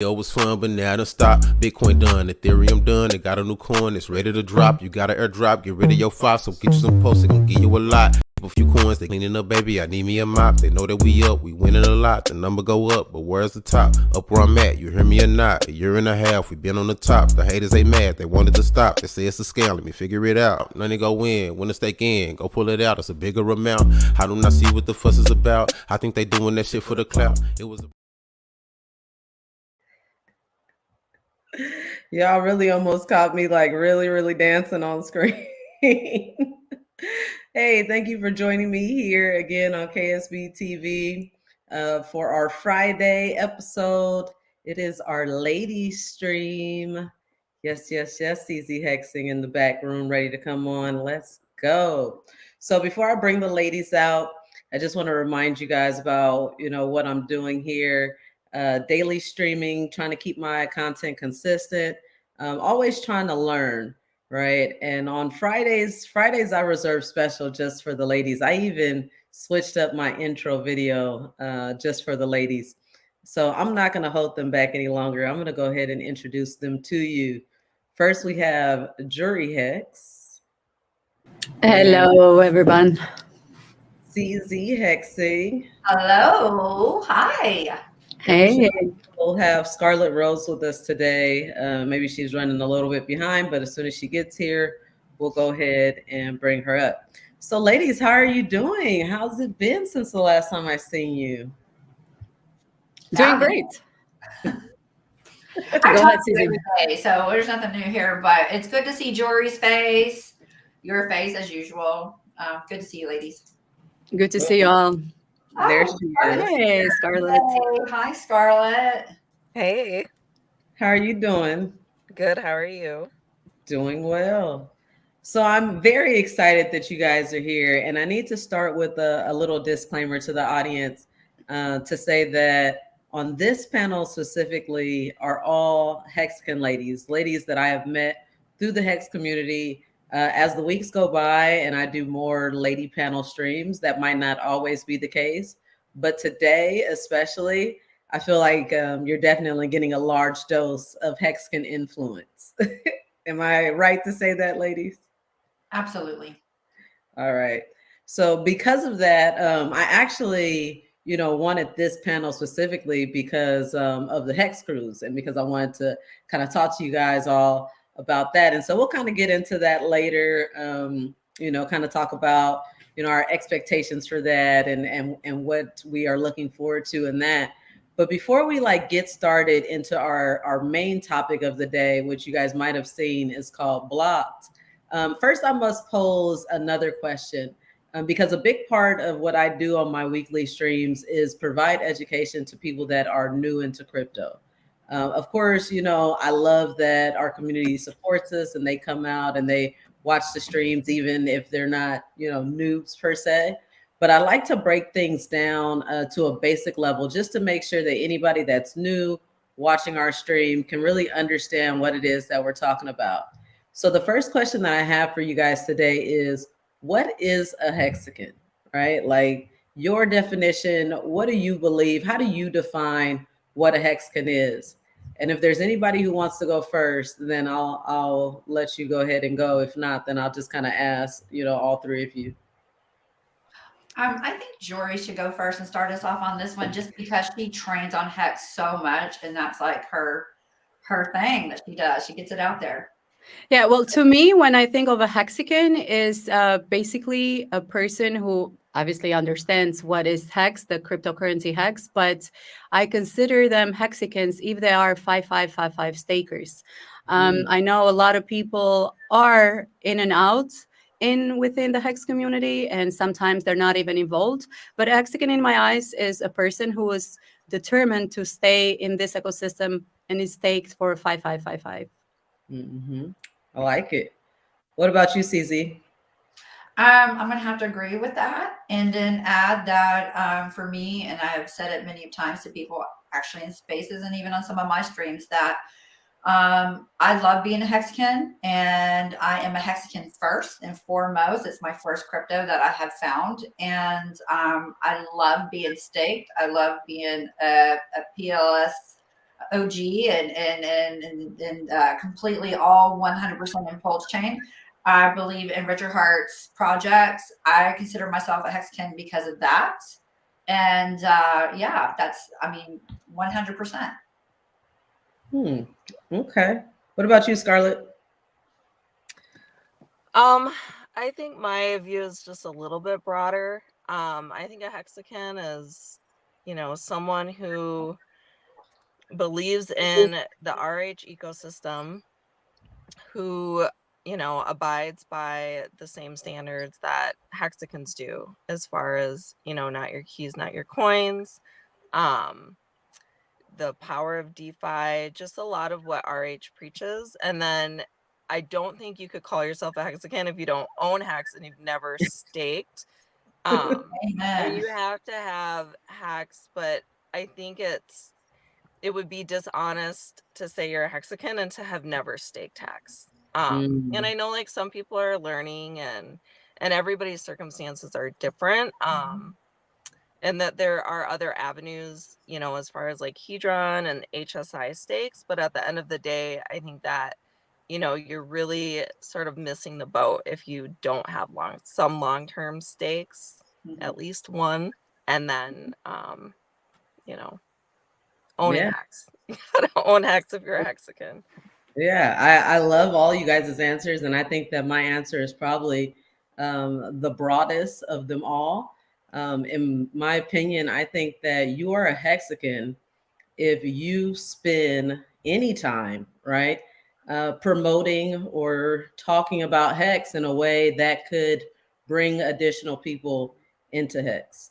It was fun, but now it done stop. Bitcoin done, Ethereum done. They got a new coin, it's ready to drop. You got an airdrop, get rid of your fossil. Get you some posts, they gon' give you a lot. A few coins, they cleaning up, baby. I need me a mop. They know that we up, we winning a lot. The number go up, but where's the top? Up where I'm at, you hear me or not? A year and a half, we been on the top. The haters, they mad, they wanted to stop. They say it's a scam, let me figure it out. Money go in, win a stake in, go pull it out. It's a bigger amount. I do not see what the fuss is about. I think they doing that shit for the clout. It was Y'all really almost caught me like really dancing on screen. Hey, thank you for joining me here again on KSB TV for our Friday episode. It is our ladies stream. Yes. CZ Hexing in the back room, ready to come on. Let's go. So before I bring the ladies out, I just want to remind you guys about, what I'm doing here. Daily streaming, trying to keep my content consistent, always trying to learn, right? And on Fridays I reserve special just for the ladies. I even switched up my intro video just for the ladies. So I'm not going to hold them back any longer. I'm going to go ahead and introduce them to you. First, we have JORI Hex. Hello, everyone. CZ Hexing. Hello. Hi. Hey. We'll have SCARLET Rose with us today. Maybe she's running a little bit behind, but as soon as she gets here, we'll go ahead and bring her up. So, ladies, how are you doing? How's it been since the last time I've seen you? Doing great. I talk to you every day, so there's nothing new here, but it's good to see JORI's face, your face as usual. Good to see you, ladies. Good to see you all. There she is. Hey, SCARLET. Hey, hi, SCARLET. Hey. How are you doing? Good. How are you? Doing well. So I'm very excited that you guys are here. And I need to start with a little disclaimer to the audience to say that on this panel specifically are all Hexican ladies that I have met through the Hex community. As the weeks go by and I do more lady panel streams, that might not always be the case. But today, especially, I feel like you're definitely getting a large dose of Hexican influence. Am I right to say that, ladies? Absolutely. All right. So because of that, I actually, wanted this panel specifically because of the Hex Cruise and because I wanted to kind of talk to you guys all about that. And so we'll kind of get into that later, kind of talk about, our expectations for that and what we are looking forward to in that. But before we get started into our main topic of the day, which you guys might have seen is called Blocked. First, I must pose another question because a big part of what I do on my weekly streams is provide education to people that are new into crypto. Of course, I love that our community supports us and they come out and they watch the streams, even if they're not, noobs per se. But I like to break things down to a basic level just to make sure that anybody that's new watching our stream can really understand what it is that we're talking about. So the first question that I have for you guys today is, what is a Hexican, right? Like your definition, what do you believe? How do you define what a Hexican is? And if there's anybody who wants to go first, then I'll let you go ahead and go. If not, then I'll just kind of ask, all three of you. I think JORI should go first and start us off on this one just because she trains on Hex so much and that's like her thing that she does. She gets it out there. Yeah, well, to me, when I think of a Hexican, is basically a person who obviously understands what is Hex, the cryptocurrency Hex, but I consider them Hexicans if they are 5555 stakers. I know a lot of people are in and out within the Hex community, and sometimes they're not even involved. But a Hexican, in my eyes, is a person who is determined to stay in this ecosystem and is staked for 5555. Mm-hmm. I like it. What about you, CZ? I'm going to have to agree with that and then add that for me, and I have said it many times to people actually in spaces and even on some of my streams that I love being a Hexican and I am a Hexican first and foremost. It's my first crypto that I have found. And I love being staked. I love being a PLS OG and completely all 100% impulse chain. I believe in Richard Hart's projects. I consider myself a Hexican because of that. And yeah, that's, I mean, 100%. Okay. What about you, Scarlett? I think my view is just a little bit broader. I think a Hexican is, you know, someone who believes in the RH ecosystem, who, you know, abides by the same standards that Hexicans do, as far as, you know, not your keys, not your coins, the power of DeFi, just a lot of what RH preaches. And then I don't think you could call yourself a Hexican if you don't own Hex and you've never staked. And you have to have Hex, but I think it would be dishonest to say you're a Hexican and to have never staked Hex. And I know like some people are learning and everybody's circumstances are different. And that there are other avenues, you know, as far as like Hedron and HSI stakes. But at the end of the day, I think that, you know, you're really sort of missing the boat if you don't have some long-term stakes, at least one, and then, you know, owning Hex. You gotta own Hex if you're a Hexican. Yeah, I love all you guys' answers, and I think that my answer is probably the broadest of them all. In my opinion, I think that you are a Hexican if you spend any time, right, promoting or talking about Hex in a way that could bring additional people into Hex.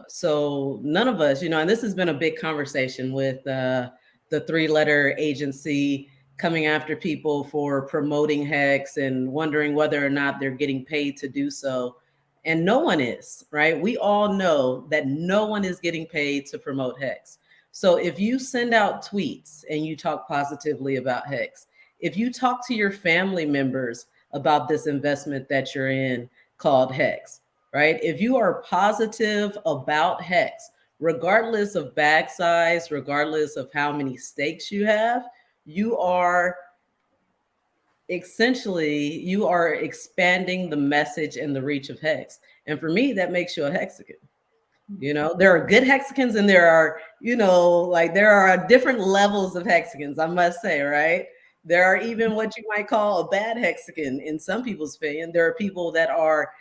So none of us, you know, and this has been a big conversation with the three-letter agency coming after people for promoting Hex and wondering whether or not they're getting paid to do so. And no one is, right? We all know that no one is getting paid to promote Hex. So if you send out tweets and you talk positively about Hex, if you talk to your family members about this investment that you're in called Hex, right? If you are positive about Hex, regardless of bag size, regardless of how many stakes you have, you are essentially, you are expanding the message and the reach of Hex. And for me, that makes you a Hexican. You know, there are good Hexicans and there are, you know, like there are different levels of Hexicans, I must say, right? There are even what you might call a bad Hexican in some people's opinion. There are people that are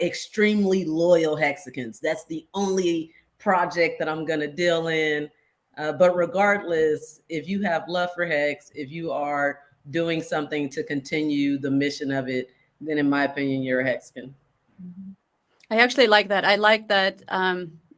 extremely loyal Hexicans. That's the only project that I'm going to deal in. But regardless, if you have love for Hex, if you are doing something to continue the mission of it, then in my opinion, you're a Hexican. I actually like that. I like that,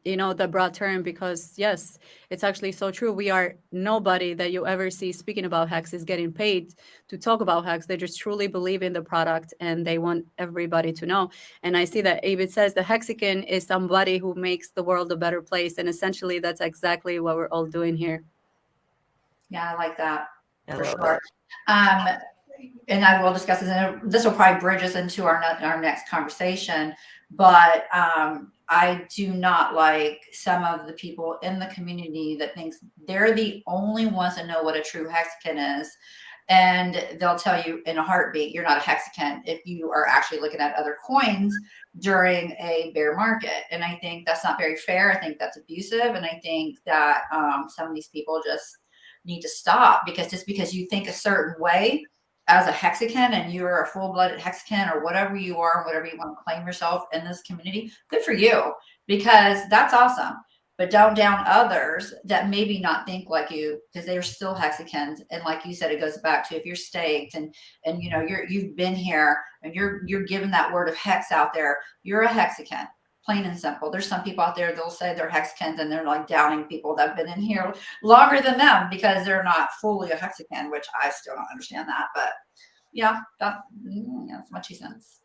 you know, the broad term, because yes, it's actually so true. We are, nobody that you ever see speaking about Hex is getting paid to talk about Hex. They just truly believe in the product and they want everybody to know. And I see that Avid says the Hexican is somebody who makes the world a better place. And essentially that's exactly what we're all doing here. Yeah, I like that for sure. And I will discuss this, and this will probably bridge us into our next conversation. But I do not like some of the people in the community that thinks they're the only ones that know what a true Hexican is. And they'll tell you in a heartbeat, you're not a Hexican if you are actually looking at other coins during a bear market. And I think that's not very fair. I think that's abusive. And I think that some of these people just need to stop, because just because you think a certain way as a Hexican and you're a full-blooded Hexican or whatever you are, whatever you want to claim yourself in this community, good for you, because that's awesome. But don't down others that maybe not think like you, because they're still Hexicans. And like you said, it goes back to if you're staked and you know you've been here and you're giving that word of Hex out there, you're a Hexican. Plain and simple. There's some people out there, they'll say they're Hexicans and they're like downing people that have been in here longer than them because they're not fully a Hexican, which I still don't understand that. But yeah, that's my 2 cents.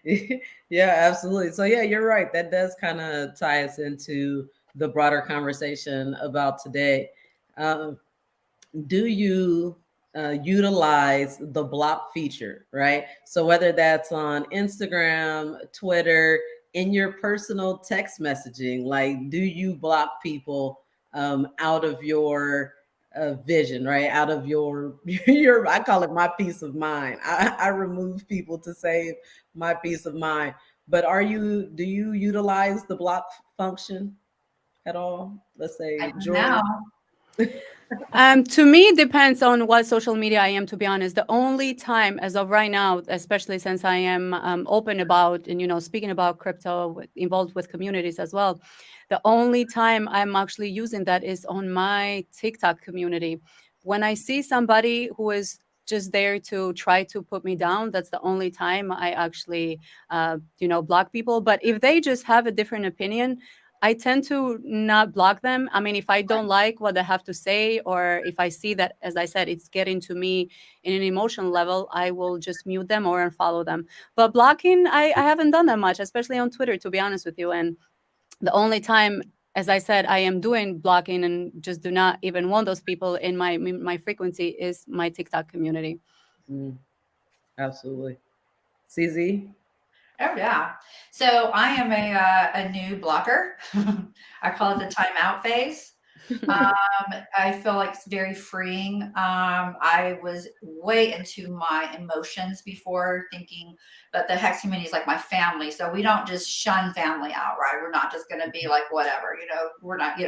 Yeah, absolutely. So yeah, you're right. That does kind of tie us into the broader conversation about today. Do you utilize the block feature, right? So whether that's on Instagram, Twitter, in your personal text messaging, like do you block people out of your vision, right? Out of your your, I call it my peace of mind. I remove people to save my peace of mind. But do you utilize the block function at all? Let's say, I do Jori. now. To me, it depends on what social media I am, to be honest. The only time, as of right now, especially since I am open about and, speaking about crypto, involved with communities as well, the only time I'm actually using that is on my TikTok community. When I see somebody who is just there to try to put me down, that's the only time I actually, block people. But if they just have a different opinion, I tend to not block them. I mean, if I don't like what they have to say, or if I see that, as I said, it's getting to me in an emotional level, I will just mute them or unfollow them. But blocking, I haven't done that much, especially on Twitter, to be honest with you. And the only time, as I said, I am doing blocking and just do not even want those people in my frequency is my TikTok community. Absolutely. CZ? Oh yeah. So I am a new blocker. I call it the timeout phase. I feel like it's very freeing. I was way into my emotions before, thinking that the Hex community is like my family. So we don't just shun family out, right? We're not just going to be like, whatever, we're not,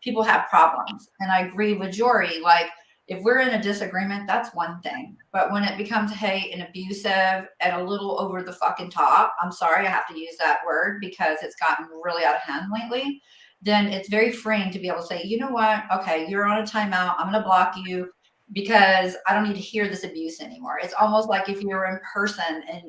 people have problems. And I agree with Jori, like, if we're in a disagreement, that's one thing. But when it becomes hate and abusive and a little over the fucking top, I'm sorry, I have to use that word because it's gotten really out of hand lately, then it's very freeing to be able to say, you know what? Okay, you're on a timeout. I'm going to block you because I don't need to hear this abuse anymore. It's almost like if you were in person and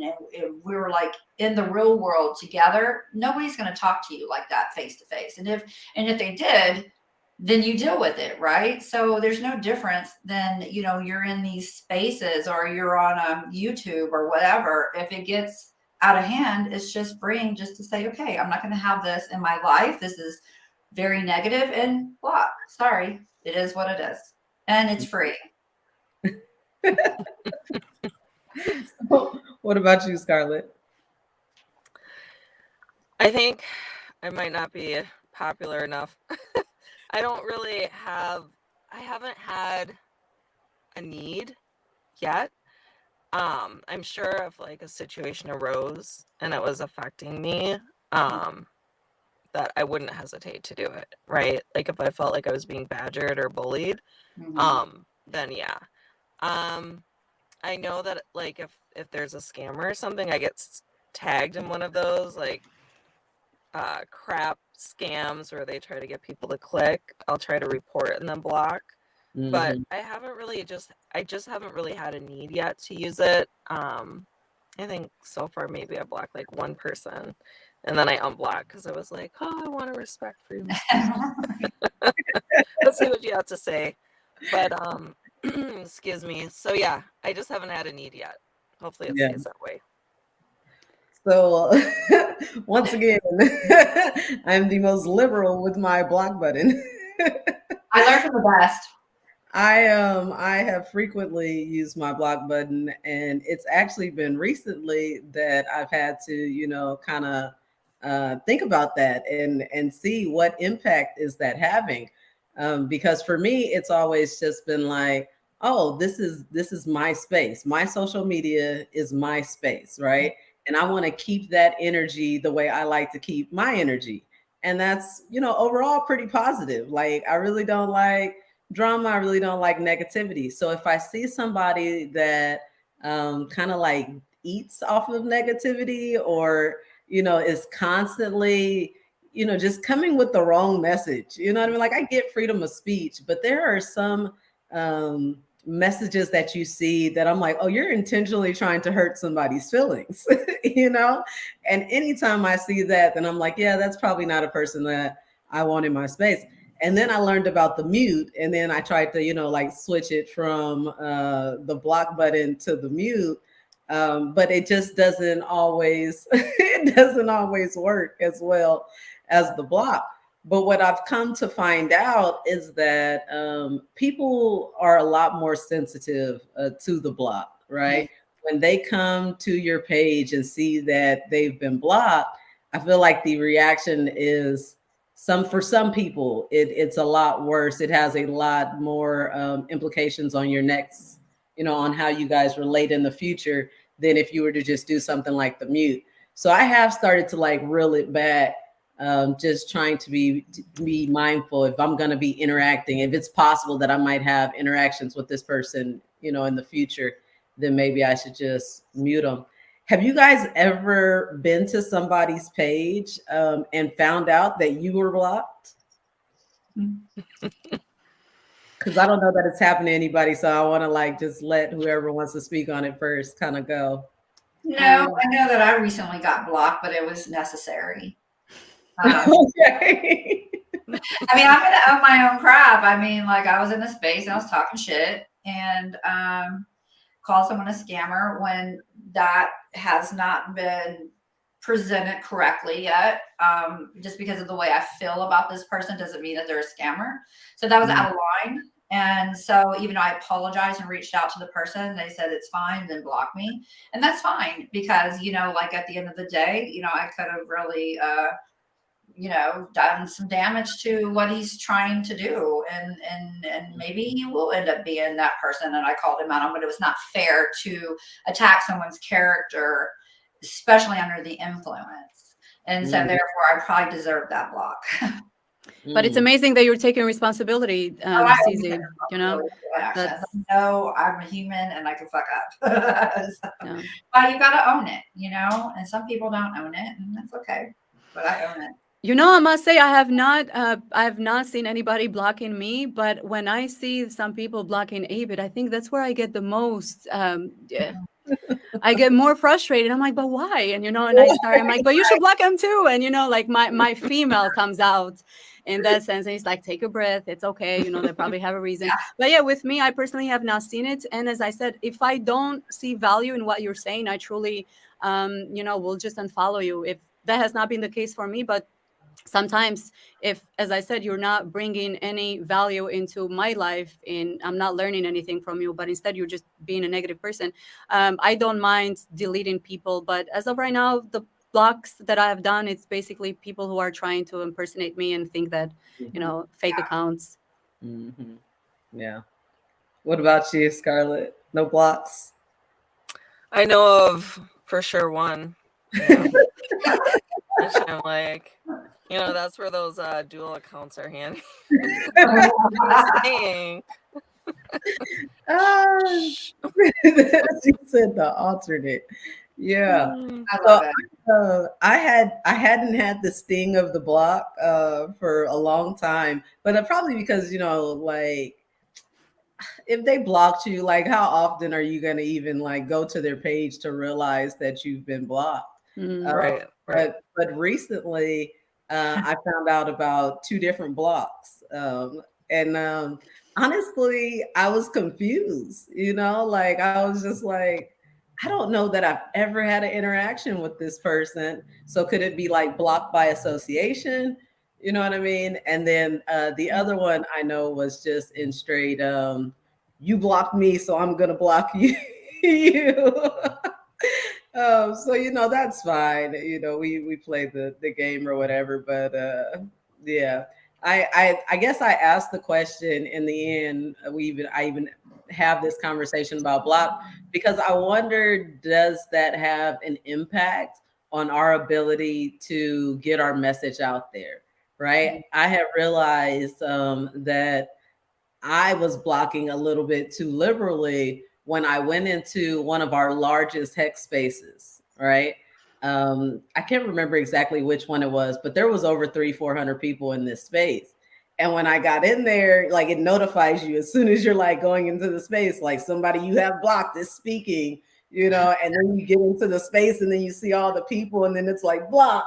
we were like in the real world together, nobody's going to talk to you like that face to face. And if they did, then you deal with it, right? So there's no difference than, you're in these spaces or you're on YouTube or whatever. If it gets out of hand, it's just freeing just to say, okay, I'm not going to have this in my life. This is very negative and block. Sorry, it is what it is. And it's free. What about you, Scarlett? I think I might not be popular enough. I haven't had a need yet. I'm sure if like a situation arose and it was affecting me, that I wouldn't hesitate to do it, right? Like if I felt like I was being badgered or bullied, then yeah. I know that like if there's a scammer or something, I get tagged in one of those like crap scams where they try to get people to click. I'll try to report and then block. But I just haven't really had a need yet to use it. I think so far maybe I blocked like one person and then I unblocked because I was like, oh, I want to respect freedom. Let's see what you have to say. But excuse me. So yeah, I just haven't had a need yet. Hopefully it stays that way. So once again, I'm the most liberal with my block button. I learned from the best. I have frequently used my block button, and it's actually been recently that I've had to, kind of think about that and see what impact is that having. Because for me, it's always just been like, oh, this is my space. My social media is my space, right? And I want to keep that energy the way I like to keep my energy. And that's, overall pretty positive. Like, I really don't like drama. I really don't like negativity. So if I see somebody that kind of like eats off of negativity or, is constantly, just coming with the wrong message, you know what I mean? Like, I get freedom of speech, but there are some messages that you see that I'm like, oh, you're intentionally trying to hurt somebody's feelings, And anytime I see that, then I'm like, yeah, that's probably not a person that I want in my space. And then I learned about the mute, and then I tried to, like switch it from the block button to the mute. But it just doesn't always, work as well as the block. But what I've come to find out is that people are a lot more sensitive to the block, right? When they come to your page and see that they've been blocked, I feel like the reaction is for some people, it's a lot worse. It has a lot more implications on your next, on how you guys relate in the future than if you were to just do something like the mute. So I have started to like reel it back, just trying to be mindful if I'm going to be interacting, if it's possible that I might have interactions with this person, in the future, then maybe I should just mute them. Have you guys ever been to somebody's page and found out that you were blocked? Because I don't know that it's happened to anybody, so I want to like just let whoever wants to speak on it first kind of go. No, I know that I recently got blocked, but it was necessary. Okay. I mean, I'm going to own my own crap. I mean, like I was in a space and I was talking shit and called someone a scammer when that has not been presented correctly yet. Just because of the way I feel about this person doesn't mean that they're a scammer. So that was out of line. And so even though I apologized and reached out to the person, they said it's fine, then block me. And that's fine because, like at the end of the day, I could have really, done some damage to what he's trying to do. And maybe he will end up being that person. And I called him out on, but it was not fair to attack someone's character, especially under the influence. And so therefore I probably deserve that block. But it's amazing that you're taking responsibility, CZ, No, I'm a human and I can fuck up. So, but you got to own it, and some people don't own it and that's okay, but I own it. I must say I have not seen anybody blocking me, but when I see some people blocking 8-bit, I think that's where I get the most, I get more frustrated. I'm like, but why? And, I'm like, but you should block him too. And, like my female comes out in that sense. And it's like, take a breath. It's okay. They probably have a reason. But yeah, with me, I personally have not seen it. And as I said, if I don't see value in what you're saying, I truly, will just unfollow you. If that has not been the case for me, but sometimes if, as I said, you're not bringing any value into my life and I'm not learning anything from you, but instead you're just being a negative person, I don't mind deleting people. But as of right now, the blocks that I have done, it's basically people who are trying to impersonate me and think that, fake accounts. Yeah. What about you, Scarlett? No blocks? I know of for sure one. Yeah. Which I'm like, that's where those dual accounts are handy. Saying. She said the alternate. Yeah. I love it. I hadn't had the sting of the block for a long time, but probably because, like if they blocked you, like how often are you going to even like go to their page to realize that you've been blocked? Right. But recently I found out about 2 different blocks. And honestly, I was confused, like I was just like, I don't know that I've ever had an interaction with this person. So could it be like blocked by association? You know what I mean? And then the other one I know was just in straight, you blocked me, so I'm going to block you. So, that's fine. We play the game or whatever, but yeah, I guess I asked the question in the end. I even have this conversation about block because I wonder, does that have an impact on our ability to get our message out there? Right. I have realized that I was blocking a little bit too liberally when I went into one of our largest hex spaces, right? I can't remember exactly which one it was, but there was over 300-400 people in this space. And when I got in there, like it notifies you as soon as you're like going into the space, like somebody you have blocked is speaking, and then you get into the space and then you see all the people and then it's like block.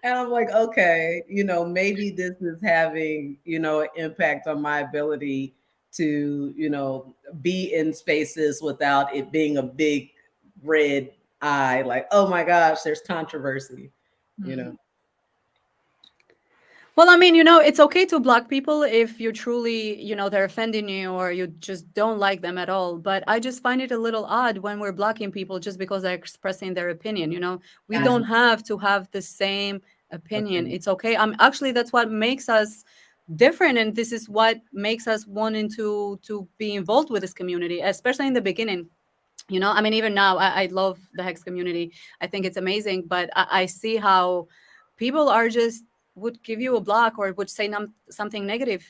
And I'm like, okay, maybe this is having, an impact on my ability to, be in spaces without it being a big red eye, like, oh my gosh, there's controversy, Well, I mean, it's okay to block people if you truly, they're offending you or you just don't like them at all. But I just find it a little odd when we're blocking people just because they're expressing their opinion. We don't have to have the same opinion. It's okay. Actually, that's what makes us different, and this is what makes us wanting to be involved with this community, especially in the beginning. You know, I mean, even now, I love the Hex community. I think it's amazing, but I see how people are just would give you a block or would say something negative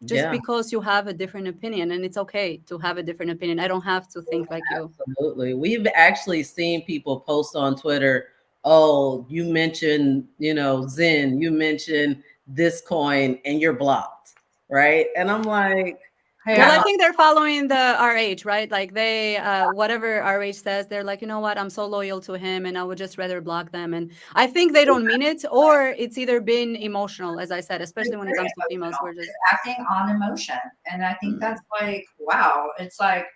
just because you have a different opinion, and it's okay to have a different opinion. I don't have to think like you. Absolutely. We've actually seen people post on Twitter, oh, you mentioned, you know, Zen, you mentioned this coin and you're blocked, right? And I'm like, well, I think they're following the RH, right? Like they, whatever RH says, they're like, you know what? I'm so loyal to him, and I would just rather block them. And I think they don't mean it, or it's either been emotional, as I said, especially when it comes to females. We're just acting on emotion, and I think that's like, wow. It's like,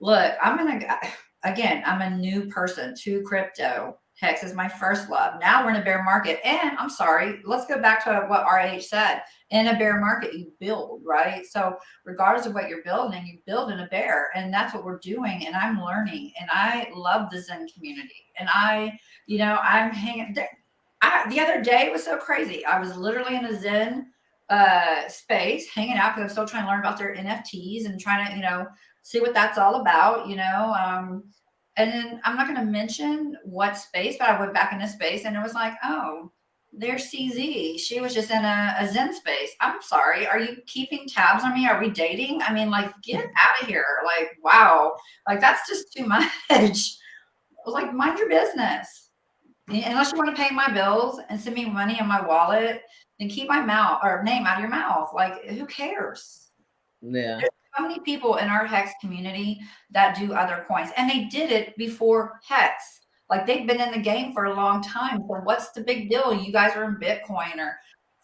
look, I'm a new person to crypto. Hex is my first love. Now we're in a bear market. And I'm sorry, let's go back to what RH said. In a bear market, you build, right? So regardless of what you're building, you build in a bear. And that's what we're doing. And I'm learning. And I love the Zen community. And I'm hanging there. The other day it was so crazy. I was literally in a Zen space hanging out because I'm still trying to learn about their NFTs and trying to, see what that's all about, and then I'm not going to mention what space, but I went back in this space and it was like, oh, there's CZ. She was just in a Zen space. I'm sorry. Are you keeping tabs on me? Are we dating? I mean, like, get out of here. Like, wow. Like, that's just too much. I was like, mind your business. Unless you want to pay my bills and send me money in my wallet, then keep my name out of your mouth. Like, who cares? Yeah. There's so many people in our Hex community that do other coins, and they did it before Hex. Like, they've been in the game for a long time. So what's the big deal? You guys are in Bitcoin or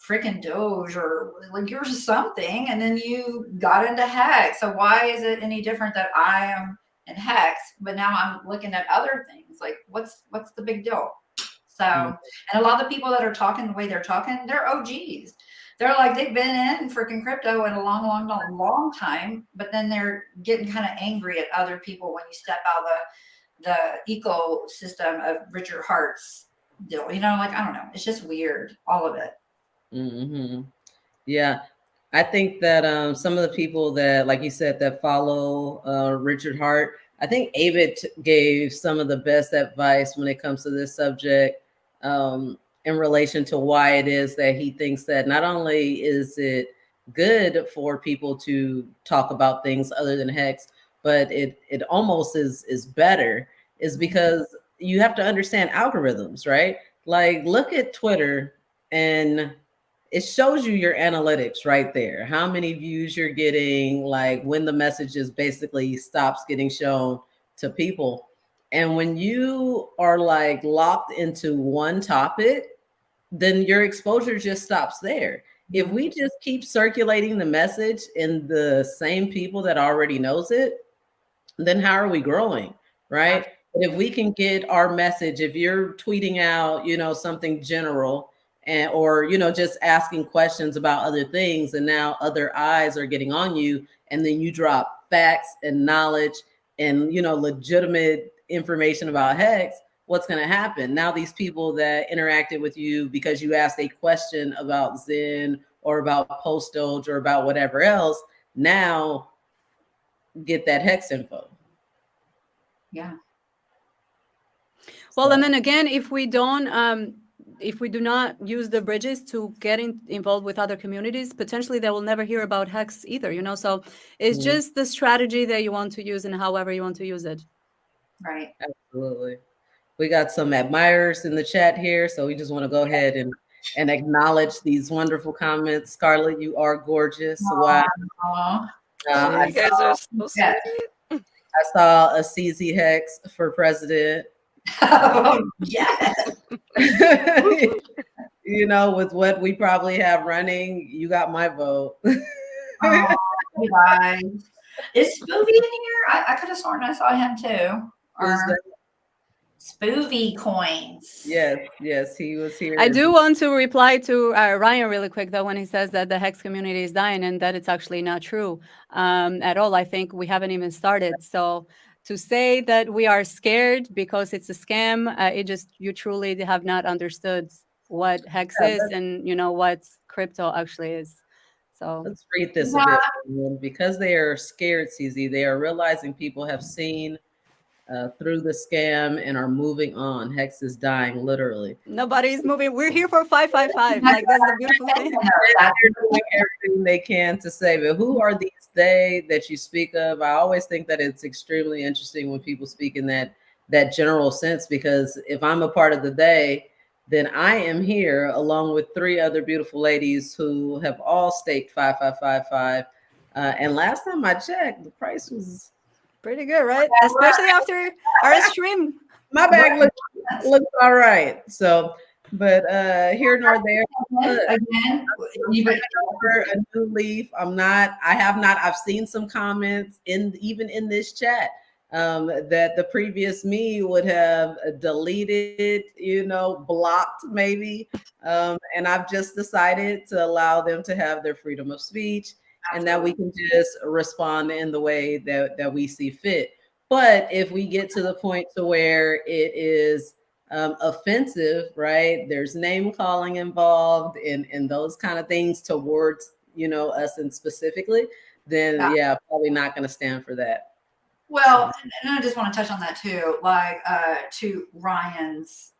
freaking Doge or like you're something, and then you got into Hex. So why is it any different that I am in Hex, but now I'm looking at other things? Like, what's the big deal? So, and a lot of the people that are talking the way they're talking, they're OGs. They're like, they've been in freaking crypto in a long time, but then they're getting kind of angry at other people when you step out of the ecosystem of Richard Hart's deal. Like, I don't know. It's just weird, all of it. Mm-hmm. Yeah. I think that some of the people that, like you said, that follow Richard Hart, I think Avid gave some of the best advice when it comes to this subject. In relation to why it is that he thinks that not only is it good for people to talk about things other than Hex, but it almost is better, is because you have to understand algorithms, right? Like, look at Twitter and it shows you your analytics right there, how many views you're getting, like when the messages basically stops getting shown to people. And when you are like locked into one topic, then your exposure just stops there. If we just keep circulating the message in the same people that already knows it, then how are we growing, right? But if we can get our message, if you're tweeting out, something general or, just asking questions about other things, and now other eyes are getting on you, and then you drop facts and knowledge and, legitimate information about Hex, what's going to happen? Now these people that interacted with you because you asked a question about Zen or about Post Doge or about whatever else, now get that Hex info. Yeah. Well, and then again, if we do not use the bridges to get involved with other communities, potentially they will never hear about Hex either, So it's just the strategy that you want to use and however you want to use it. Right. Absolutely. We got some admirers in the chat here, so we just want to go ahead and acknowledge these wonderful comments. Scarlett, you are gorgeous. Wow. You guys are so sweet. I saw a CZ Hex for president. Oh, yes. With what we probably have running, you got my vote. Oh, guys. Is Spoovy in here? I could have sworn I saw him too. Spoovy coins. Yes, he was here. I do want to reply to Ryan really quick, though, when he says that the Hex community is dying, and that it's actually not true at all. I think we haven't even started. So to say that we are scared because it's a scam, you truly have not understood what hex Yeah, is and, you know, what crypto actually is. So let's read this a bit. Because they are scared, CZ, they are realizing people have seen through the scam and are moving on. Hex is dying, literally. nobody's moving. We're here for 555. Like, that's the beautiful thing. They're doing everything they can to save it. Who are these they that you speak of? I always think that it's extremely interesting when people speak in that general sense, because if I'm a part of the they, then I am here along with 3 other beautiful ladies who have all staked 5555. And last time I checked, the price was Pretty good, right? Especially after our stream. my bag looks all right. So, but here nor there. Again, For a new leaf. I've seen some comments even in this chat that the previous me would have deleted, blocked maybe. And I've just decided to allow them to have their freedom of speech, and that we can just respond in the way that we see fit. But if we get to the point to where it is offensive, right? There's name calling involved and those kind of things towards, us and specifically, then yeah, probably not going to stand for that. Well, and I just want to touch on that too, like to Ryan's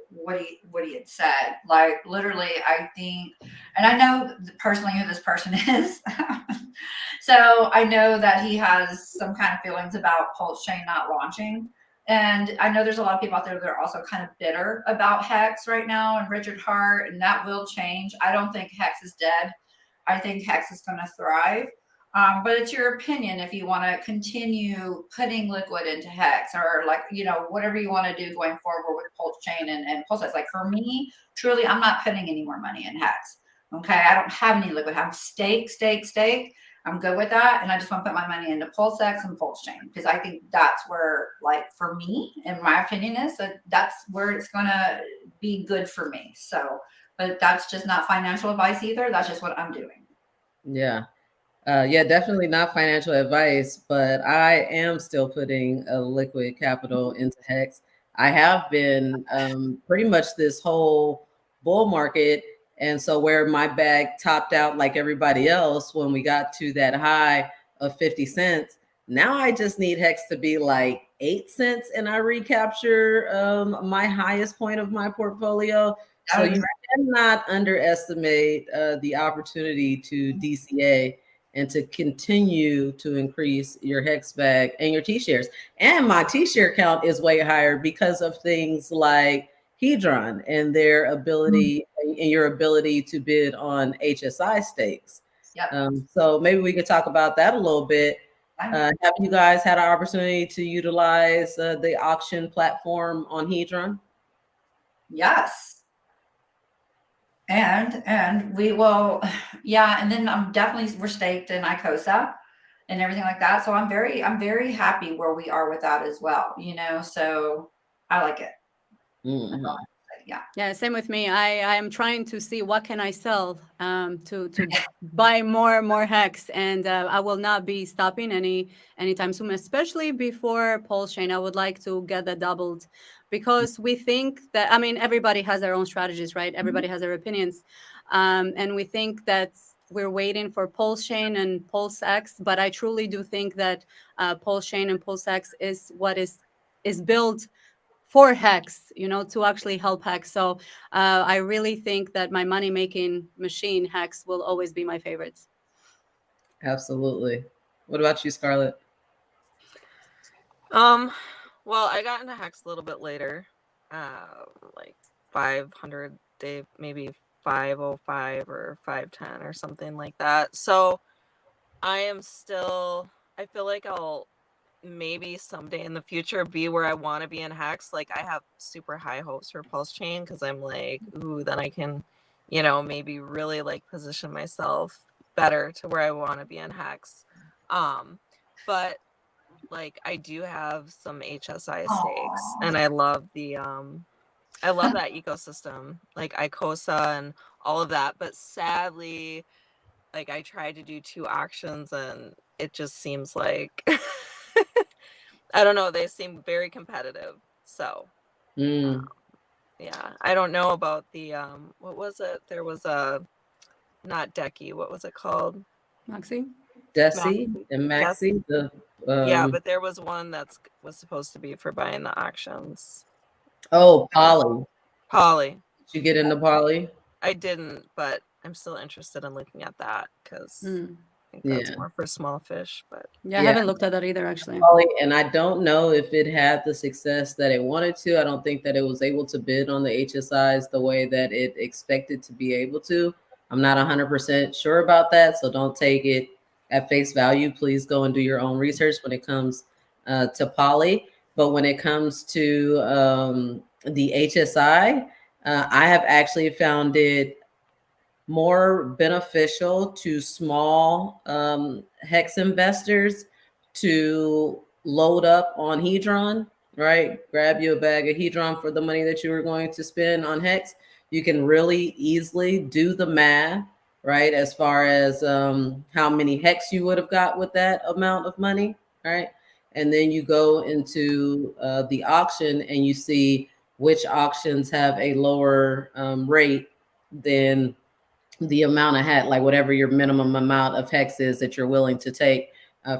what he had said. Like literally, I think, and I know personally who this person is, so I know that he has some kind of feelings about Pulse Chain not launching. And I know there's a lot of people out there that are also kind of bitter about Hex right now and Richard Hart, and that will change. I don't think Hex is dead. I think Hex is going to thrive. But it's your opinion if you want to continue putting liquid into Hex, or like, whatever you want to do going forward with Pulse Chain and Pulse Hex. Like for me, truly, I'm not putting any more money in Hex. Okay. I don't have any liquid. I'm stake. I'm good with that. And I just want to put my money into Pulse Hex and Pulse Chain, because I think that's where, like, for me, in my opinion, is that's where it's going to be good for me. So, but that's just not financial advice either. That's just what I'm doing. Yeah. Yeah, definitely not financial advice, but I am still putting a liquid capital into Hex. I have been pretty much this whole bull market. And so where my bag topped out like everybody else when we got to that high of 50 cents, now I just need Hex to be like 8 cents and I recapture my highest point of my portfolio. So you cannot underestimate the opportunity to DCA and to continue to increase your Hex bag and your T-shares. And my T-share count is way higher because of things like Hedron and their ability and your ability to bid on HSI stakes. Yep. So maybe we could talk about that a little bit. Have you guys had an opportunity to utilize the auction platform on Hedron? Yes. And we will, yeah. And then we're staked in ICOSA and everything like that. So I'm very happy where we are with that as well. So I like it. Mm-hmm. Yeah, same with me. I am trying to see what can I sell to buy more Hex, and I will not be stopping anytime soon, especially before Pulse Chain. I would like to get that doubled, because we think that, everybody has their own strategies, right? Everybody has their opinions, and we think that we're waiting for Pulse Chain and Pulse X, but I truly do think that Pulse Chain and Pulse X is what is built for Hex, to actually help Hex. So I really think that my money-making machine, Hex, will always be my favorite. Absolutely. What about you, Scarlett? Well, I got into Hex a little bit later, like 500 day, maybe 505 or 510 or something like that. So I feel like I'll maybe someday in the future be where I want to be in Hex. Like I have super high hopes for Pulse Chain, because I'm like, ooh, then I can, maybe really like position myself better to where I want to be in Hex. But like I do have some HSI stakes, and I love that ecosystem, like ICOSA and all of that. But sadly, like I tried to do 2 auctions and it just seems like I don't know, they seem very competitive. So Yeah, I don't know about the what was it? There was a not Decky. What was it called? Maxi? Desi and Maxi, the yeah, but there was one was supposed to be for buying the auctions. oh, Polly. Polly. Did you get into Polly? I didn't, but I'm still interested in looking at that because I think that's more for small fish. But yeah, I haven't looked at that either, actually. Polly, and I don't know if it had the success that it wanted to. I don't think that it was able to bid on the HSIs the way that it expected to be able to. I'm not 100% sure about that, so don't take it at face value. Please go and do your own research when it comes to Polly. But when it comes to the HSI, I have actually found it more beneficial to small HEX investors to load up on Hedron, right? Grab you a bag of Hedron for the money that you were going to spend on HEX. You can really easily do the math, right? As far as how many HEX you would have got with that amount of money, right? And then you go into the auction and you see which auctions have a lower rate than the amount of hat, like whatever your minimum amount of hex is that you're willing to take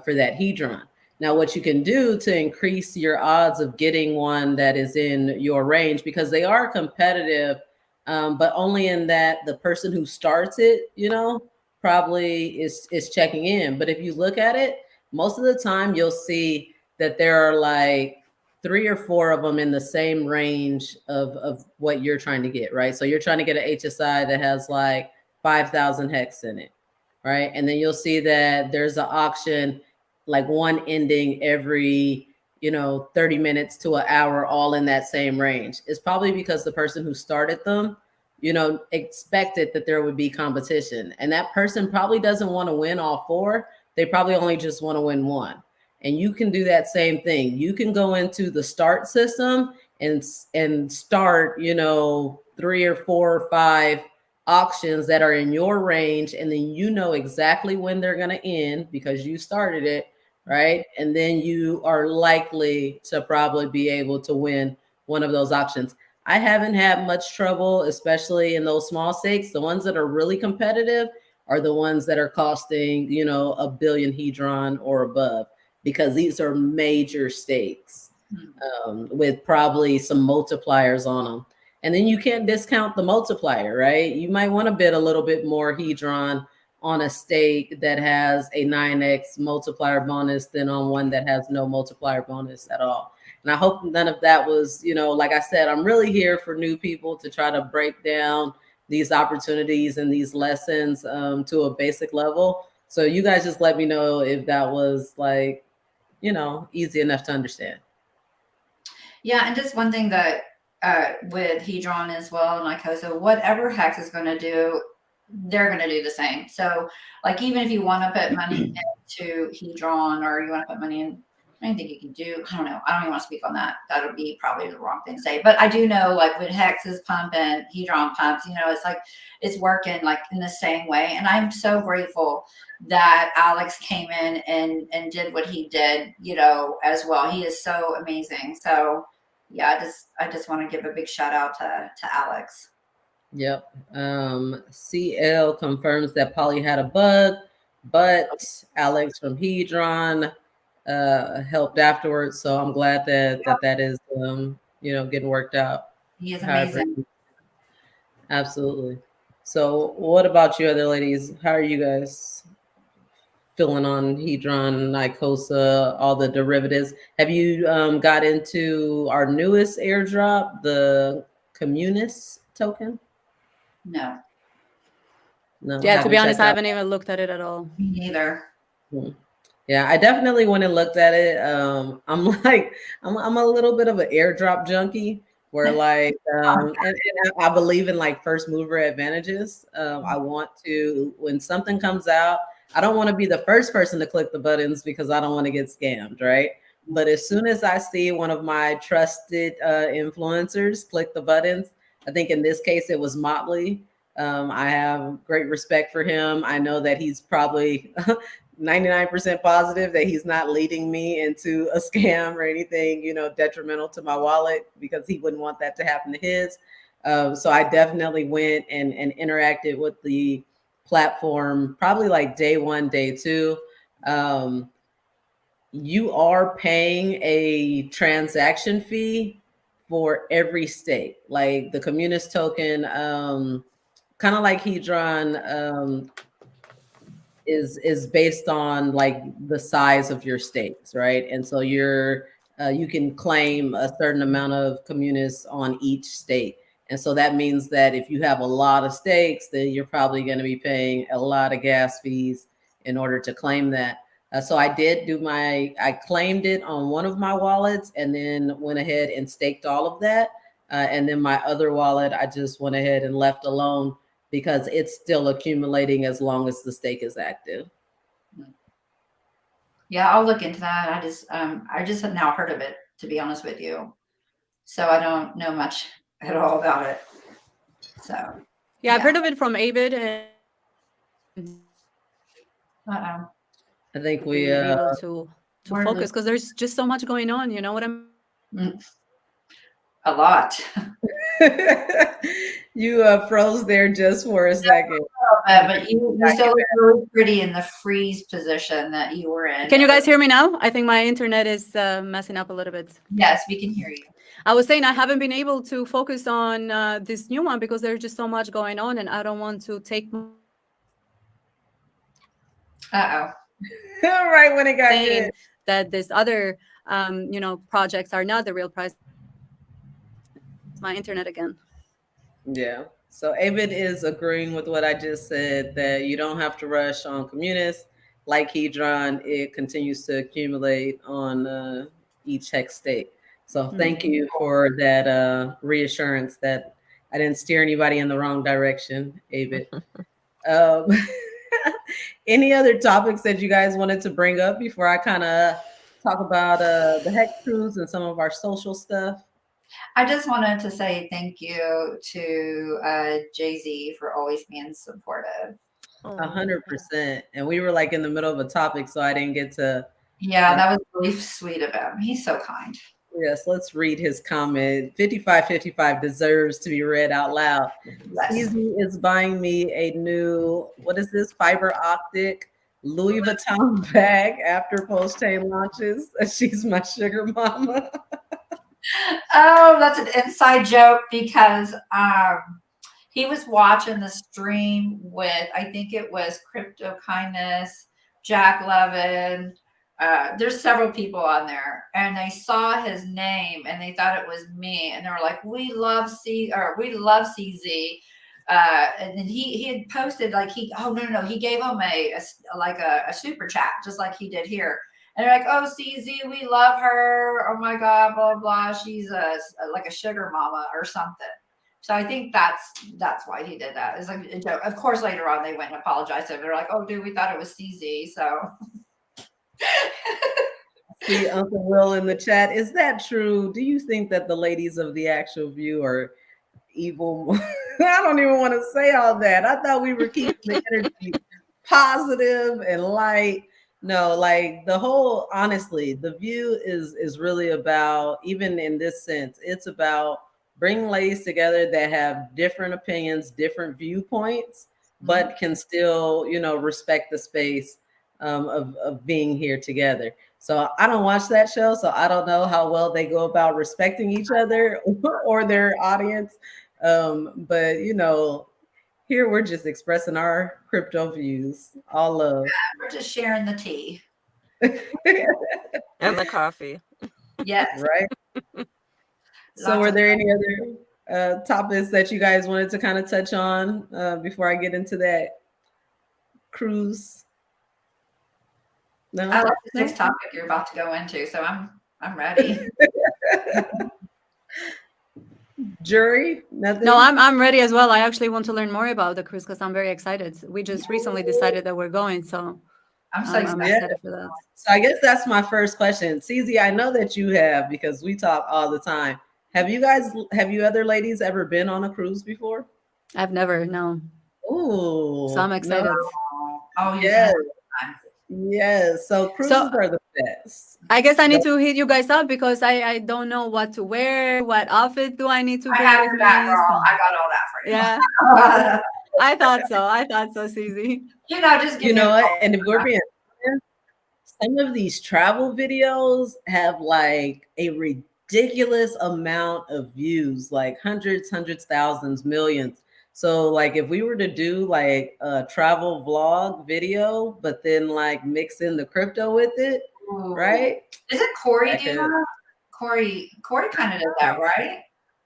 for that hedron. Now, what you can do to increase your odds of getting one that is in your range, because they are competitive, but only in that the person who starts it, probably is checking in. But if you look at it, most of the time you'll see that there are like 3 or 4 of them in the same range of what you're trying to get, right? So you're trying to get an HSI that has like 5,000 hex in it, right? And then you'll see that there's an auction, like one ending every 30 minutes to an hour, all in that same range. It's probably because the person who started them expected that there would be competition, and that person probably doesn't want to win all 4. They probably only just want to win one. And you can do that same thing. You can go into the start system and start 3 or 4 or 5 auctions that are in your range, and then exactly when they're going to end because you started it, right? And then you are likely to probably be able to win one of those auctions. I haven't had much trouble, especially in those small stakes. The ones that are really competitive are the ones that are costing, a billion hedron or above, because these are major stakes with probably some multipliers on them. And then you can't discount the multiplier, right? You might want to bid a little bit more hedron on a stake that has a 9x multiplier bonus than on one that has no multiplier bonus at all. And I hope none of that was, like I said, I'm really here for new people to try to break down these opportunities and these lessons to a basic level. So you guys just let me know if that was like, easy enough to understand. Yeah, and just one thing that with Hedron as well and Icosa, whatever Hex is going to do, they're going to do the same. So like, even if you want to put money into Hedron, or you want to put money in anything you can do, I don't know. I don't even want to speak on that. That would be probably the wrong thing to say. But I do know, like, when Hex is pumping, Hedron pumps, it's like it's working like in the same way. And I'm so grateful that Alex came in and did what he did, as well. He is so amazing. So yeah, I just want to give a big shout out to Alex. Yep. CL confirms that Polly had a bug, but Alex from Hedron helped afterwards. So I'm glad that is getting worked out. He is amazing. Absolutely. So what about you other ladies? How are you guys feeling on Hedron, Icosa, all the derivatives? Have you got into our newest airdrop, the Communis token? No. Yeah, to be honest, I haven't even looked at it at all. Me neither. Yeah, I definitely went and looked at it. I'm a little bit of an airdrop junkie, where like and I believe in like first mover advantages. I want to, when something comes out, I don't want to be the first person to click the buttons because I don't want to get scammed, right? But as soon as I see one of my trusted influencers click the buttons, I think in this case it was Motley. I have great respect for him. I know that he's probably 99% positive that he's not leading me into a scam or anything, detrimental to my wallet, because he wouldn't want that to happen to his. So I definitely went and interacted with the platform probably like day 1, day 2. You are paying a transaction fee for every stake. Like the Communist token, kind of like Hedron, is based on like the size of your stakes, right? And so you can claim a certain amount of communists on each stake. And so that means that if you have a lot of stakes, then you're probably going to be paying a lot of gas fees in order to claim that. So I claimed it on one of my wallets and then went ahead and staked all of that. And then my other wallet, I just went ahead and left alone because it's still accumulating as long as the stake is active. Yeah, I'll look into that. I just have now heard of it, to be honest with you. So I don't know much at all about it. So yeah, I've heard of it from Avid. And I think we be able to focus because there's just so much going on. You know what I'm? A lot. You froze there just for a second. But you still look really pretty in the freeze position that you were in. Can you guys hear me now? I think my internet is messing up a little bit. Yes, we can hear you. I was saying I haven't been able to focus on this new one because there's just so much going on, and I don't want to take. Right when it got good. That this other, projects are not the real price. My internet again. Yeah. So Avid is agreeing with what I just said, that you don't have to rush on communists. Like Hedron, it continues to accumulate on each hex stake. So thank you for that reassurance that I didn't steer anybody in the wrong direction, Avid. Any other topics that you guys wanted to bring up before I kind of talk about the Hex Cruise and some of our social stuff? I just wanted to say thank you to Jay-Z for always being supportive. 100%. And we were like in the middle of a topic, so I didn't get to. Yeah, that was really sweet of him. He's so kind. Yes, let's read his comment. 5555 deserves to be read out loud. Yes. Easy is buying me a new, what is this, fiber optic Louis Vuitton bag after Post-Chain launches. She's my sugar mama. Oh, that's an inside joke because he was watching the stream with, I think it was Crypto Kindness, Jack Levin. There's several people on there, and they saw his name and they thought it was me, and they were like, "We love CZ." And then he had posted like he gave him a super chat just like he did here. And they're like, "Oh, CZ, we love her. Oh my God, blah, blah, blah. She's like a sugar mama or something." So I think that's why he did that. It's like a joke. Of course, later on they went and apologized to him. They're like, "Oh, dude, we thought it was CZ." So See Uncle Will in the chat. Is that true? Do you think that the ladies of the actual view are evil? I don't even want to say all that. I thought we were keeping the energy positive and light. No, like honestly, the view is really about, even in this sense, it's about bringing ladies together that have different opinions, different viewpoints, but can still, respect the space of being here together. So I don't watch that show, so I don't know how well they go about respecting each other or their audience. But here we're just expressing our crypto views. All love. We're just sharing the tea. And the coffee. Yes. Right. So were there any other topics that you guys wanted to kind of touch on before I get into that cruise? No? I like the next topic you're about to go into, so I'm ready. JORI? Nothing? No, I'm ready as well. I actually want to learn more about the cruise because I'm very excited. We just recently decided that we're going, so I'm so excited for that. So I guess that's my first question. CZ, I know that you have, because we talk all the time. Have you other ladies ever been on a cruise before? I've never, no. Ooh. So I'm excited. Oh, yeah. Yes. So cruises are the best. I guess I need to hit you guys up because I don't know what to wear. What outfit do I need to I bring have with your back, me? girl. So, I got all that for you. yeah. I thought so. I thought so, Susie. You know, just give You me a know what? call. And if we're being honest, some of these travel videos have like a ridiculous amount of views, like hundreds, thousands, millions. So like if we were to do like a travel vlog video, but then like mix in the crypto with it, Ooh. right? Is it Corey That do could- that? Corey kind of does that, right?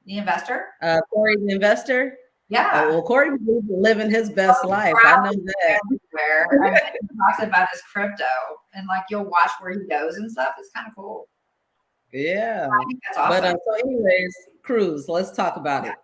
The investor? Corey the investor. Yeah. Oh, well, Corey is living his best life. I know that. Everywhere. I mean, he talks about his crypto and like you'll watch where he goes and stuff. It's kind of cool. Yeah. I think that's awesome. But so anyways, cruise, let's talk about it.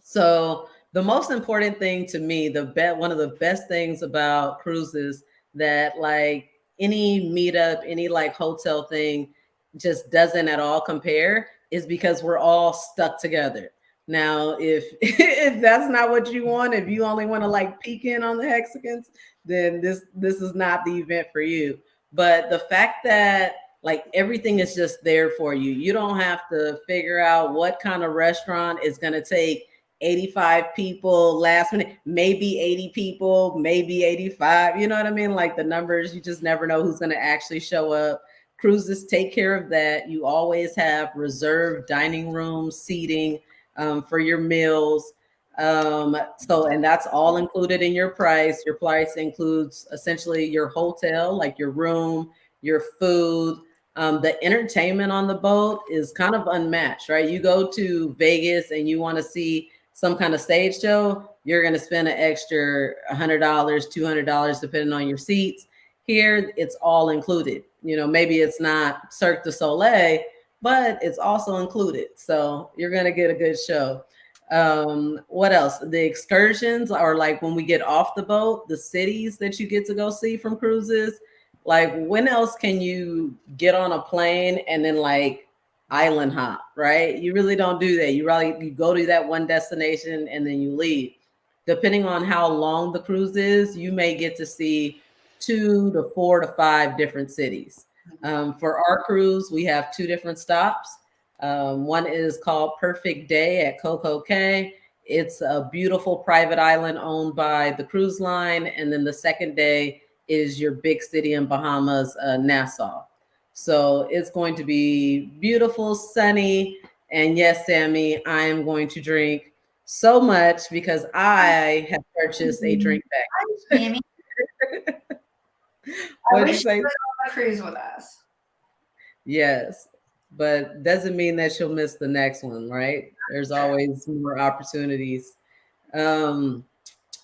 So the most important thing to me, one of the best things about cruises that like any meetup, any like hotel thing just doesn't at all compare is because we're all stuck together. Now, if if that's not what you want, if you only want to like peek in on the Hexicans, then this is not the event for you. But the fact that like everything is just there for you. You don't have to figure out what kind of restaurant is going to take 85 people last minute, maybe 80 people, maybe 85. You know what I mean? Like the numbers, you just never know who's going to actually show up. Cruises take care of that. You always have reserved dining room seating for your meals. And that's all included in your price. Your price includes essentially your hotel, like your room, your food. The entertainment on the boat is kind of unmatched, right? You go to Vegas and you want to see some kind of stage show, you're going to spend an extra $100, $200, depending on your seats. Here, it's all included. You know, maybe it's not Cirque du Soleil, but it's also included. So you're going to get a good show. What else? The excursions are like when we get off the boat, the cities that you get to go see from cruises. Like when else can you get on a plane and then like island hop, right? You really don't do that. You go to that one destination and then you leave. Depending on how long the cruise is, you may get to see 2 to 4 to 5 different cities. For our cruise, we have 2 different stops. One is called Perfect Day at Coco Cay. It's a beautiful private island owned by the cruise line. And then the second day is your big city in Bahamas, Nassau. So it's going to be beautiful, sunny. And yes, Sammy, I am going to drink so much because I have purchased a drink package. Sammy. What I did you wish say? you were on a cruise with us. Yes, but doesn't mean that you'll miss the next one, right? There's always more opportunities. Trying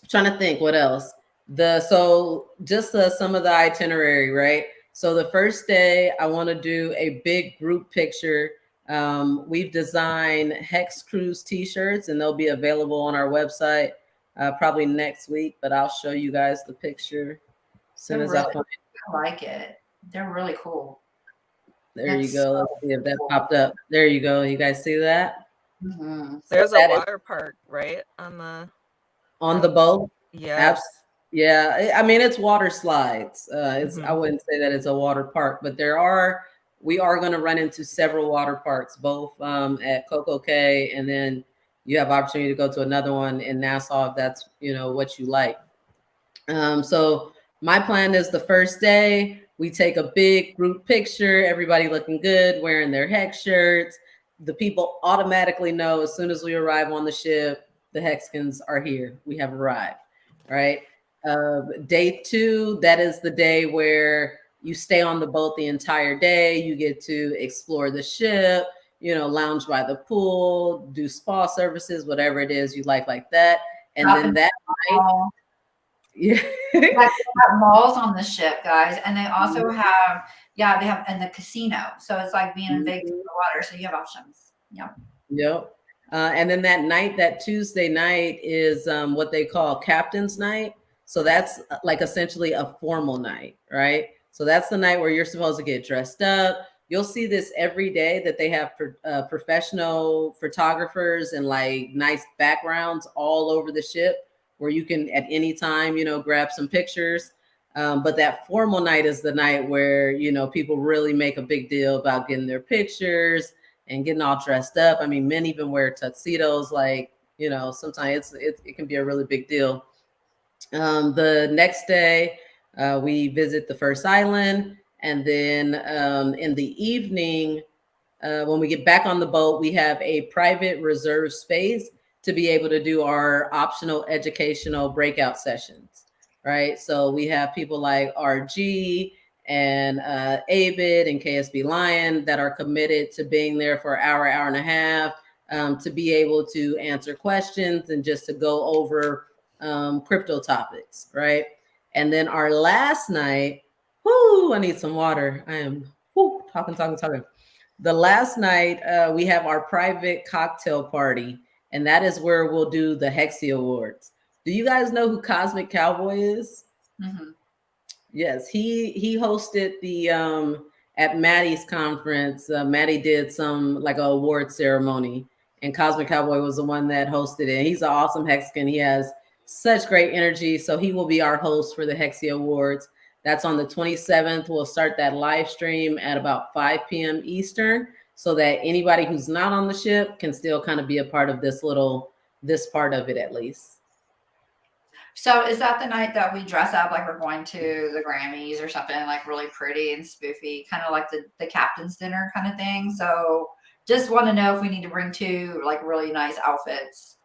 to think what else. Some of the itinerary, right? So the first day, I want to do a big group picture. We've designed Hex Cruise t-shirts, and they'll be available on our website probably next week. But I'll show you guys the picture as soon as I find it. I like it. They're really cool. There you go. Let's see if that popped up. There you go. You guys see that? Mm-hmm. There's a water park, right? On the boat? Yes. Yeah. I mean, it's water slides. I Mhm. wouldn't say that it's a water park, but we are going to run into several water parks, both at Coco Cay, and then you have opportunity to go to another one in Nassau if that's, what you like. So my plan is the first day, we take a big group picture, everybody looking good, wearing their Hex shirts. The people automatically know as soon as we arrive on the ship, the Hexicans are here. We have arrived, right? Day 2, that is the day where you stay on the boat the entire day. You get to explore the ship, lounge by the pool, do spa services, whatever it is you like that. And then that night, yeah. They have malls on the ship, guys, and they also have and the casino. So it's like being in Vegas in the water. So you have options. Yep. And then that Tuesday night is what they call Captain's Night. So that's like essentially a formal night, right? So that's the night where you're supposed to get dressed up. You'll see this every day that they have professional photographers and like nice backgrounds all over the ship, where you can at any time, grab some pictures. But that formal night is the night where, you know, people really make a big deal about getting their pictures and getting all dressed up. I mean, men even wear tuxedos. Like, you know, sometimes it can be a really big deal. The next day, we visit the first island. And then in the evening, when we get back on the boat, we have a private reserved space to be able to do our optional educational breakout sessions, right? So we have people like RG and Avid and KSB Lion that are committed to being there for an hour, hour and a half, to be able to answer questions and just to go over crypto topics, right? And then our last night, whoo, I need some water. I am talking. The last night, we have our private cocktail party, and that is where we'll do the Hexi Awards. Do you guys know who Cosmic Cowboy is? Mm-hmm. Yes, he hosted the at Maddie's conference. Maddie did some like a award ceremony, and Cosmic Cowboy was the one that hosted it. He's an awesome Hexican. He has such great energy, so he will be our host for the Hexi Awards. That's on the 27th. We'll start that live stream at about 5 p.m. Eastern, so that anybody who's not on the ship can still kind of be a part of this part of it at least. So is that the night that we dress up like we're going to the Grammys or something, like really pretty and spoofy, kind of like the captain's dinner kind of thing? So just want to know if we need to bring two like really nice outfits.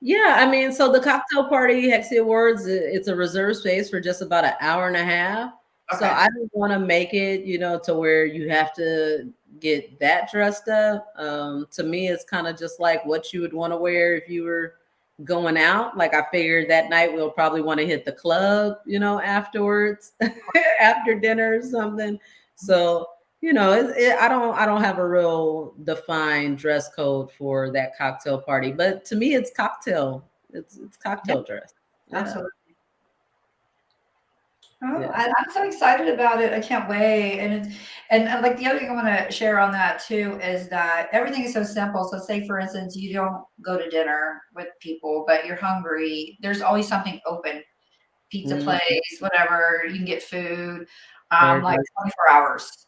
Yeah, I mean, so the cocktail party, Hexi Awards, it's a reserved space for just about an hour and a half. Okay. So I don't want to make it, you know, to where you have to get that dressed up. To me, it's kind of just like what you would want to wear if you were going out. Like I figured that night we'll probably want to hit the club, you know, afterwards, after dinner or something. So, you know, I don't have a real defined dress code for that cocktail party, but to me, it's cocktail. It's cocktail dress. Yeah. Absolutely. Oh, yeah. I'm so excited about it. I can't wait. And like the other thing I want to share on that too is that everything is so simple. So say for instance, you don't go to dinner with people, but you're hungry. There's always something open, pizza place, whatever. You can get food, like 24 hours.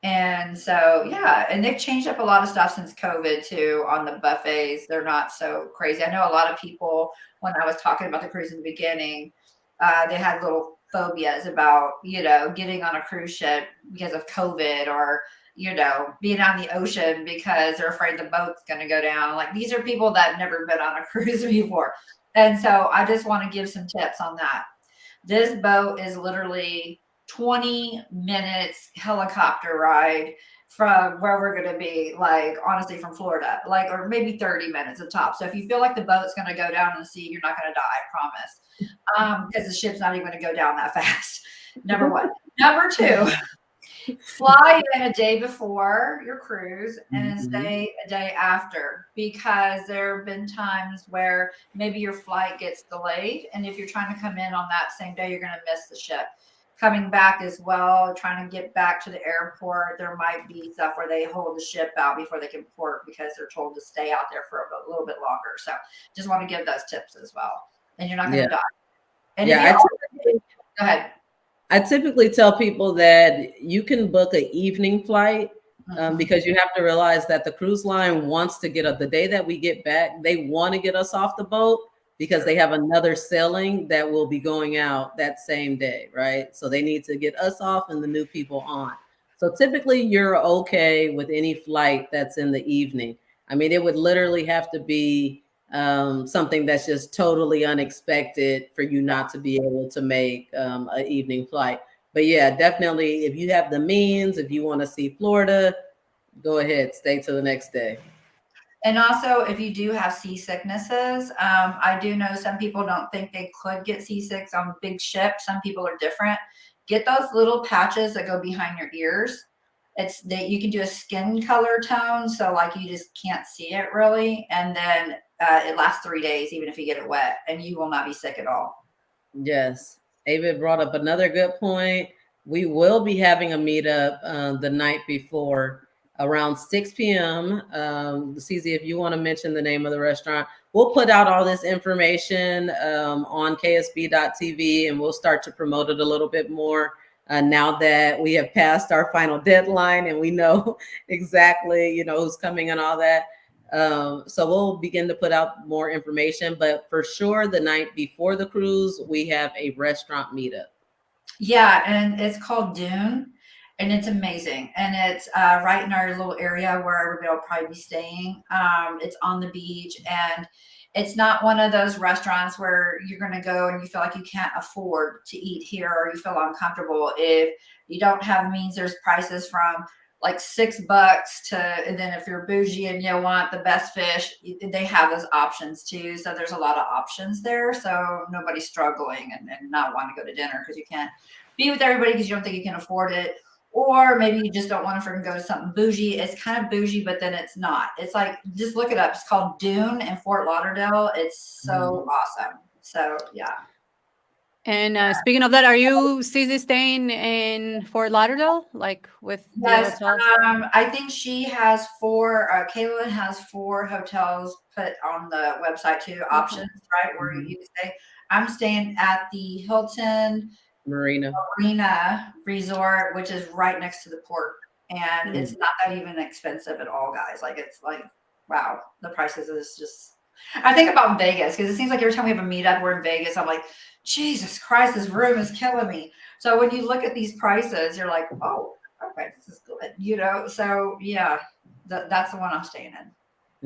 And so, yeah, and they've changed up a lot of stuff since COVID too on the buffets. They're not so crazy. I know a lot of people, when I was talking about the cruise in the beginning, they had little phobias about, you know, getting on a cruise ship because of COVID, or, you know, being on the ocean because they're afraid the boat's going to go down. Like, these are people that have never been on a cruise before. And so I just want to give some tips on that. This boat is literally 20 minutes helicopter ride from where we're going to be, like, honestly, from Florida, like, or maybe 30 minutes at top. So if you feel like the boat's going to go down in the sea, you're not going to die, I promise. Because the ship's not even going to go down that fast. Number one. Number two, fly in a day before your cruise and stay a day after, because there have been times where maybe your flight gets delayed. And if you're trying to come in on that same day, you're going to miss the ship. Coming back as well, trying to get back to the airport, there might be stuff where they hold the ship out before they can port because they're told to stay out there for a little bit longer. So just want to give those tips as well. And you're not going to die. And go ahead. I typically tell people that you can book an evening flight because you have to realize that the cruise line wants to get up the day that we get back. They want to get us off the boat because they have another sailing that will be going out that same day, right? So they need to get us off and the new people on. So typically you're okay with any flight that's in the evening. I mean, it would literally have to be something that's just totally unexpected for you not to be able to make an evening flight. But yeah, definitely, if you have the means, if you want to see Florida, go ahead, stay till the next day. And also, if you do have seasicknesses, I do know some people don't think they could get seasick on big ships. Some people are different. Get those little patches that go behind your ears. You can do a skin color tone, so like you just can't see it really, and then it lasts 3 days, even if you get it wet, and you will not be sick at all. Yes, David brought up another good point. We will be having a meetup the night before, around 6 p.m. CZ, if you want to mention the name of the restaurant, we'll put out all this information on ksb.tv, and we'll start to promote it a little bit more now that we have passed our final deadline and we know exactly, who's coming and all that. So we'll begin to put out more information, but for sure, the night before the cruise, we have a restaurant meetup. Yeah, and it's called Dune, and it's amazing. And it's right in our little area where everybody will probably be staying. It's on the beach, and it's not one of those restaurants where you're going to go and you feel like you can't afford to eat here or you feel uncomfortable. If you don't have means, there's prices from like $6 to, and then if you're bougie and you want the best fish, they have those options too. So there's a lot of options there. So nobody's struggling and not wanting to go to dinner because you can't be with everybody because you don't think you can afford it. Or maybe you just don't want to freaking go to something bougie. It's kind of bougie, but then it's not. It's like, just look it up. It's called Dune in Fort Lauderdale. It's so awesome. So yeah. And speaking of that, are you CZ staying in Fort Lauderdale, like with the Yes, hotel? I think she has 4. Kaylin has 4 hotels put on the website too. Options, right, where you can stay. I'm staying at the Hilton Marina Resort, which is right next to the port, and it's not that even expensive at all, guys. Like, it's like, wow, the prices is just. I think about Vegas because it seems like every time we have a meetup, we're in Vegas. I'm like, Jesus Christ, this room is killing me. So when you look at these prices, you're like, oh, okay, this is good, So yeah, that's the one I'm staying in.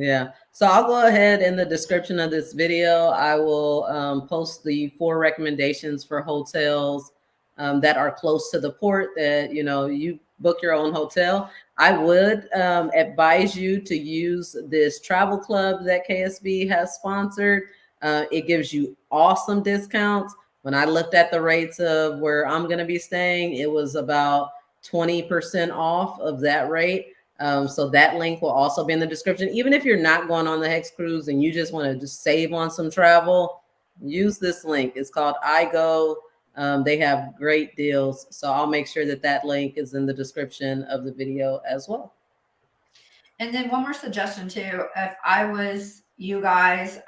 Yeah. So I'll go ahead in the description of this video. I will post the 4 recommendations for hotels that are close to the port that, you book your own hotel. I would advise you to use this travel club that KSB has sponsored. It gives you awesome discounts. When I looked at the rates of where I'm going to be staying, it was about 20% off of that rate. So that link will also be in the description. Even if you're not going on the HEX cruise and you just want to just save on some travel, use this link. It's called iGo. They have great deals. So I'll make sure that link is in the description of the video as well. And then one more suggestion too, if I was you guys,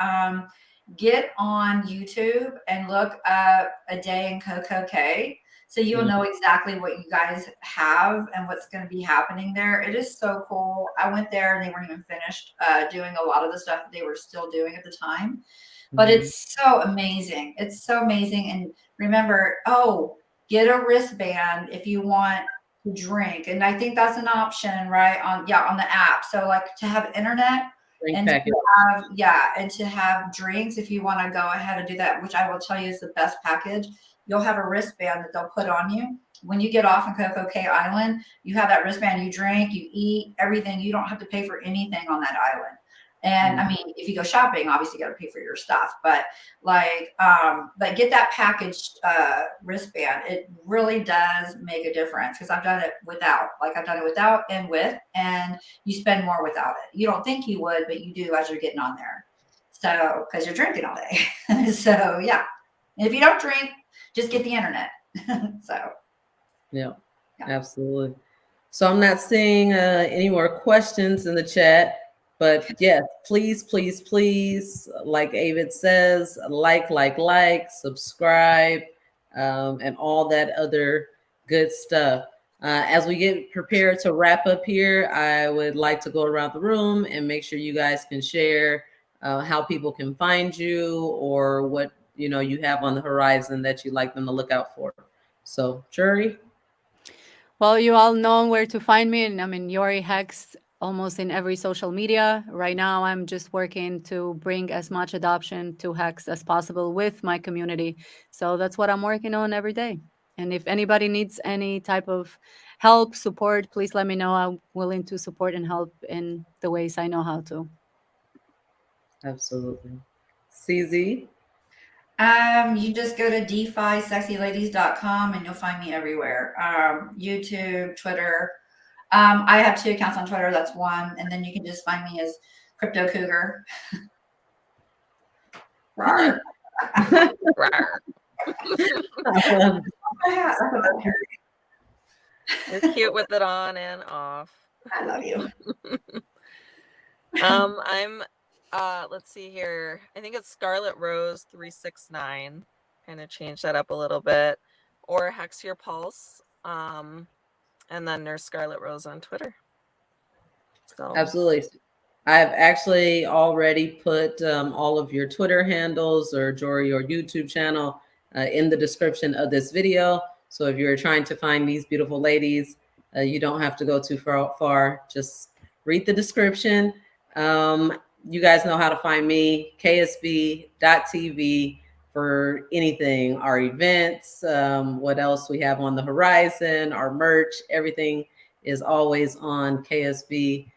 get on YouTube and look up A Day in COCO. So you'll know exactly what you guys have and what's going to be happening there. It is so cool. I went there and they weren't even finished doing a lot of the stuff that they were still doing at the time. But it's so amazing. It's so amazing. And remember, get a wristband if you want to drink. And I think that's an option, right? On the app. So like to have internet and to have drinks if you want to go ahead and do that, which I will tell you is the best package. You'll have a wristband that they'll put on you. When you get off in COCO Island, you have that wristband, you drink, you eat, everything. You don't have to pay for anything on that island. And I mean, if you go shopping, obviously you got to pay for your stuff, but get that packaged wristband. It really does make a difference because I've done it without, and with, and you spend more without it. You don't think you would, but you do as you're getting on there. So, because you're drinking all day. So yeah. And if you don't drink, just get the internet. Yeah, absolutely. So I'm not seeing any more questions in the chat. But yes, please, please, please, like Avid says, like, subscribe, and all that other good stuff. As we get prepared to wrap up here, I would like to go around the room and make sure you guys can share how people can find you or what you have on the horizon that you'd like them to look out for. So, JORI? Well, you all know where to find me, and I'm in JORI HEX almost in every social media. Right now, I'm just working to bring as much adoption to HEX as possible with my community. So that's what I'm working on every day. And if anybody needs any type of help, support, please let me know. I'm willing to support and help in the ways I know how to. Absolutely. CZ? You just go to defysexyladies.com and you'll find me everywhere. YouTube, Twitter. I have 2 accounts on Twitter. That's one. And then you can just find me as Crypto Cougar. Rawr. Rawr. It's cute with it on and off. I love you. I'm let's see here. I think it's Scarlet Rose 369. Kind of change that up a little bit. Or Hex Your Pulse. And then there's Scarlet Rose on Twitter. So Absolutely. I've actually already put all of your Twitter handles or JORI or YouTube channel in the description of this video. So if you're trying to find these beautiful ladies, you don't have to go too far. Just read the description. You guys know how to find me, ksb.tv for anything, our events, what else we have on the horizon, our merch, everything is always on ksb.tv.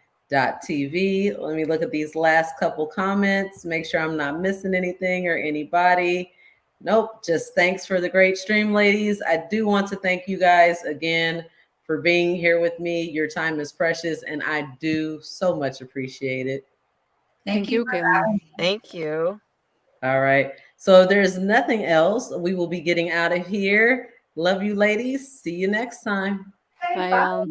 Let me look at these last couple comments, make sure I'm not missing anything or anybody. Nope, just thanks for the great stream, ladies. I do want to thank you guys again for being here with me. Your time is precious, and I do so much appreciate it. Thank you. thank you. All right. So if there's nothing else, we will be getting out of here. Love you, ladies. See you next time. Bye, y'all.